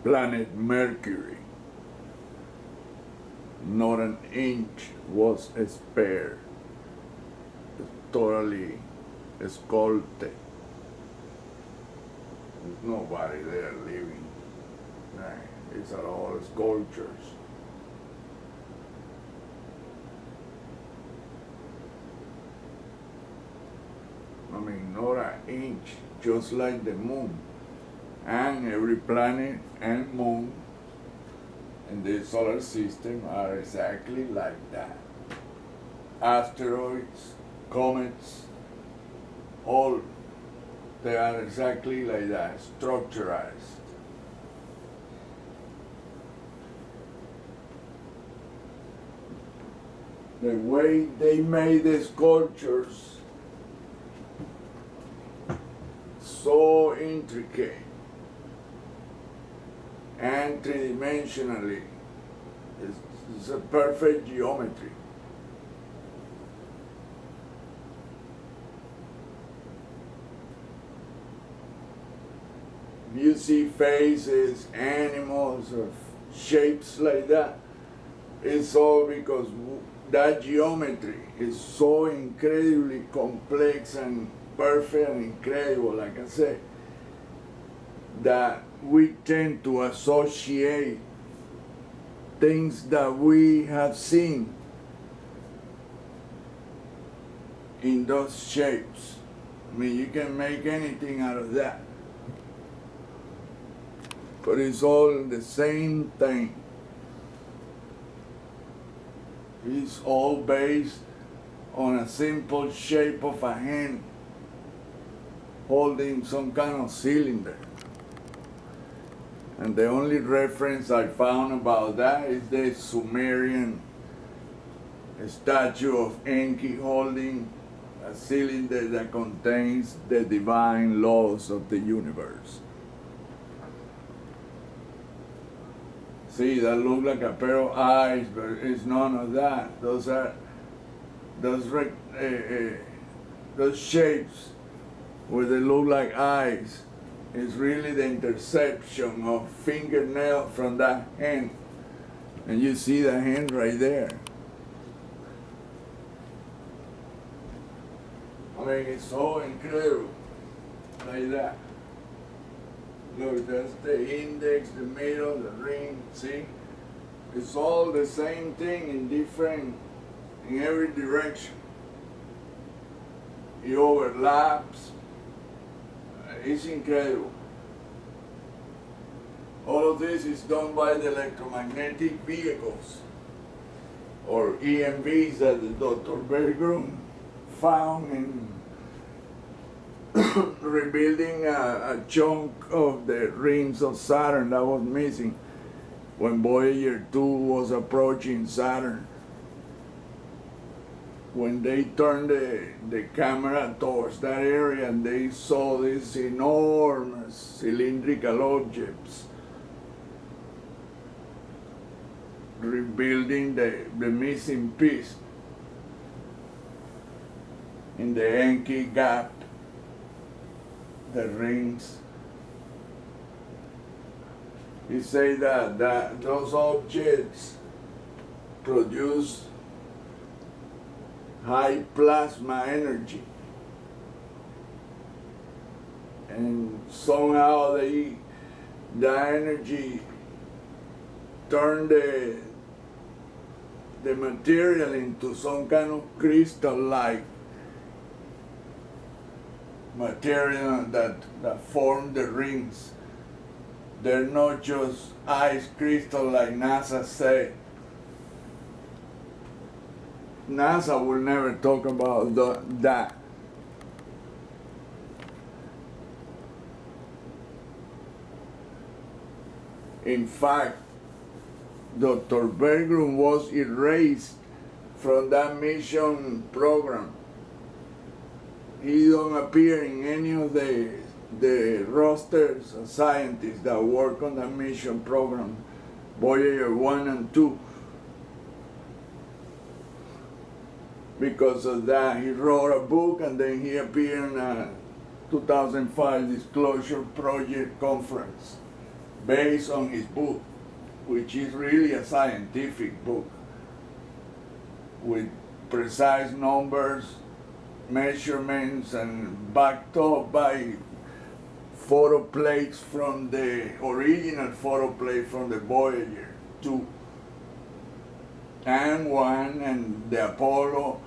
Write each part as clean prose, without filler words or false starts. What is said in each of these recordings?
Planet Mercury. Not an inch was spared. It's totally sculpted. There's nobody there living. These are all sculptures. I mean, not an inch, just like the moon. And every planet and moon in the solar system are exactly like that. Asteroids, comets, all, they are exactly like that, structurized. The way they made the sculptures so intricate and three-dimensionally, it's a perfect geometry. You see faces, animals, or shapes like that. It's all because that geometry is so incredibly complex and perfect and incredible, like I said, that we tend to associate things that we have seen in those shapes. I mean, you can make anything out of that. But it's all the same thing. It's all based on a simple shape of a hand holding some kind of cylinder. And the only reference I found about that is the Sumerian statue of Enki holding a cylinder that contains the divine laws of the universe. See, that looks like a pair of eyes, but it's none of that. Those shapes where they look like eyes is really the interception of fingernail from that hand. And you see the hand right there. I mean, it's so incredible, like that. Look, that's the index, the middle, the ring, see? It's all the same thing in every direction. It overlaps. It's incredible. All of this is done by the electromagnetic vehicles, or EMVs, that Dr. Berggren found in rebuilding a chunk of the rings of Saturn that was missing when Voyager 2 was approaching Saturn. When they turned the camera towards that area, and they saw these enormous cylindrical objects rebuilding the missing piece in the Enki gap, the rings. He say that those objects produce high plasma energy, and somehow that energy turned the material into some kind of crystal-like material that form the rings. They're not just ice crystal like NASA say. NASA will never talk about that. In fact, Dr. Berggren was erased from that mission program. He don't appear in any of the rosters of scientists that work on the mission program, Voyager 1 and 2. Because of that, he wrote a book, and then he appeared in a 2005 Disclosure Project conference based on his book, which is really a scientific book with precise numbers, measurements, and backed up by photo plates from the original photo plate from the Voyager 2 and 1 and the Apollo.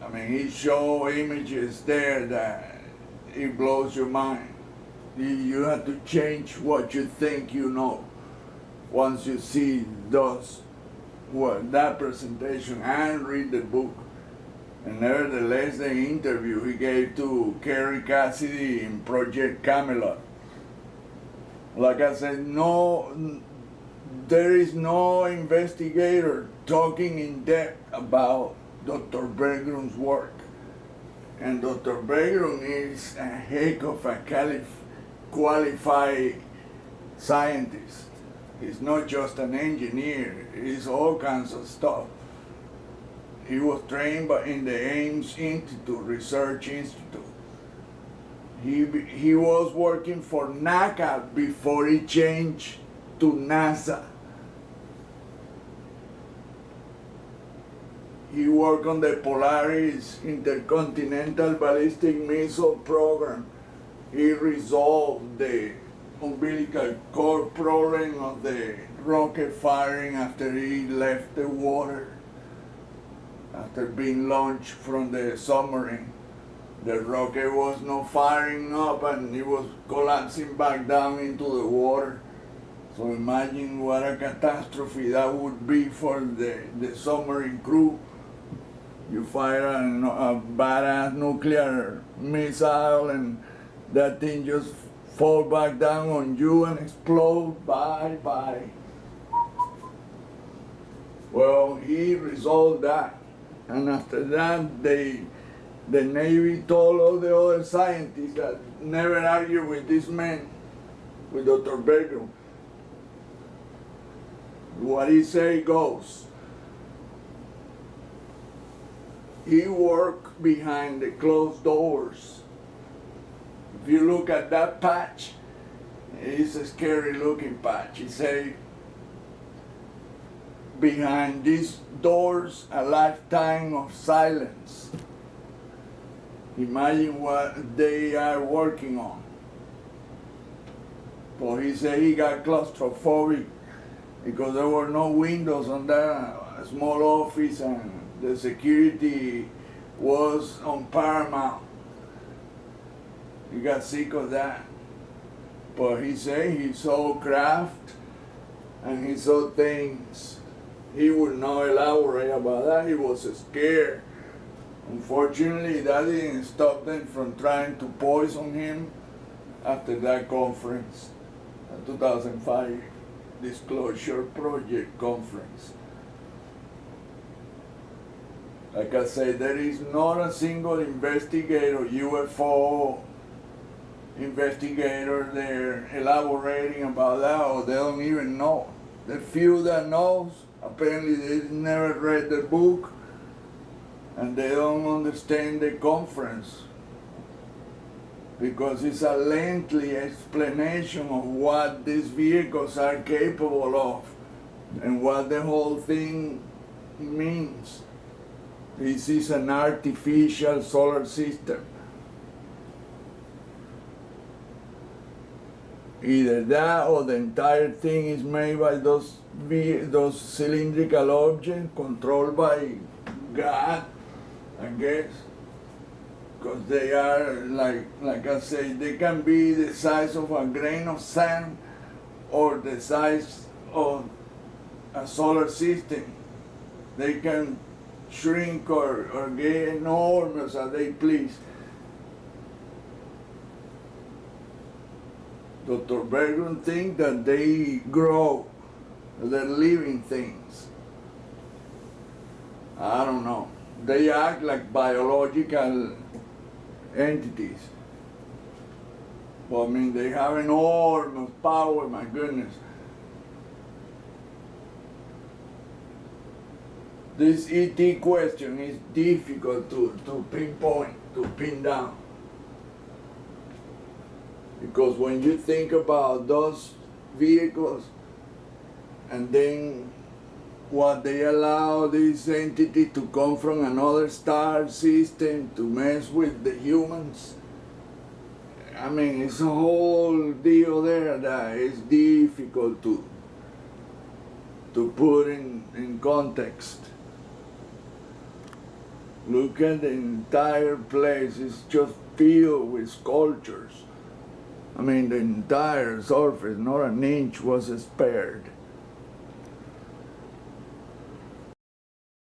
I mean, he show images there that it blows your mind. You have to change what you think you know once you see that presentation and read the book. And nevertheless, the interview he gave to Kerry Cassidy in Project Camelot. Like I said, there is no investigator talking in depth about Dr. Bergrun's work. And Dr. Bergrun is a heck of a qualified scientist. He's not just an engineer, he's all kinds of stuff. He was trained in the Ames Institute, Research Institute. He was working for NACA before he changed to NASA. He worked on the Polaris Intercontinental Ballistic Missile Program. He resolved the umbilical cord problem of the rocket firing after he left the water, after being launched from the submarine. The rocket was not firing up and it was collapsing back down into the water. So imagine what a catastrophe that would be for the submarine crew. You fire a badass nuclear missile and that thing just fall back down on you and explode. Bye. Well, he resolved that. And after that, the Navy told all the other scientists that never argue with this man, with Dr. Bergrun. What he say goes. He worked behind the closed doors. If you look at that patch, it's a scary looking patch. He say, behind these doors, a lifetime of silence. Imagine what they are working on. But he said he got claustrophobic because there were no windows on that small office and the security was on paramount. He got sick of that. But he said he saw craft and he saw things. He would not elaborate about that. He was scared. Unfortunately, that didn't stop them from trying to poison him after that conference, the 2005 Disclosure Project conference. Like I said, there is not a single investigator, UFO investigator there elaborating about that, or they don't even know. The few that knows, apparently they never read the book and they don't understand the conference because it's a lengthy explanation of what these vehicles are capable of and what the whole thing means. This is an artificial solar system. Either that or the entire thing is made by those cylindrical objects controlled by God, I guess. Because they are, like I say, they can be the size of a grain of sand or the size of a solar system. They can shrink or get enormous as they please. Dr. Bergrun thinks that they grow, they're living things. I don't know. They act like biological entities. Well, I mean, they have enormous power, my goodness. This ET question is difficult to pinpoint, to pin down. Because when you think about those vehicles, and then what they allow this entity to come from another star system to mess with the humans. I mean, it's a whole deal there that is difficult to put in context. Look at the entire place, it's just filled with sculptures. I mean, the entire surface, not an inch was spared.